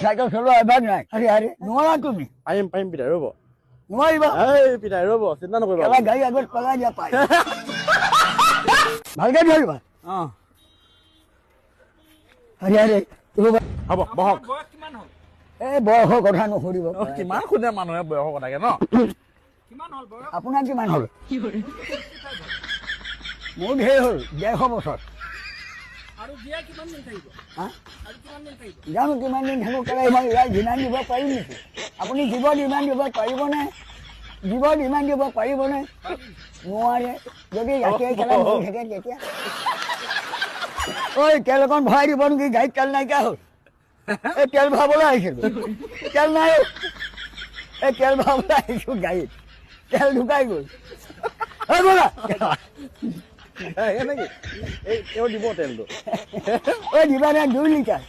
cycle চলোৱা এবাৰ নাই আৰে আৰে নোৱাৰা তুমি পাৰিম পিতাই ৰ'ব নোৱাৰিবা এই পিতাই ৰ'ব চিন্তা নকৰিবা এবাৰ গাড়ী আগত পেলাই দিয়া পাই ভালকে ধৰিবা আৰে আৰে হ'ব বহক এই বয়সৰ কথা নুসুধিব কিমান সোধে মানুহে বয়সৰ কথাকে ন আপোনাৰ কিমান হ'ল মোৰ ঢেৰ হ'ল 150 বছৰ জানো কিমান দিন থাকো কেলে মই ইয়াৰ যিমান দিব পাৰিম নেকি আপুনি জীৱ যিমান দিব পাৰিবনে জীৱ যিমান দিব পাৰিবনে নোৱাৰে যদি ৰাতিয়ে খেলা হৈ থাকে তেতিয়া ঐ তেল অকণ ভৰাই দিব নেকি গাড়ীত তেল নাইকিয়া হ'ল এই তেল ভৰাবলৈ আহিছিলোঁ তেল নাই এই তেল ভৰাবলৈ আহিছোঁ গাড়ীত তেল ঢুকাই গ'ল এই ব'লা এনেকে এই দিব তেলটো ঐ দিবা নে 2 লিটাৰ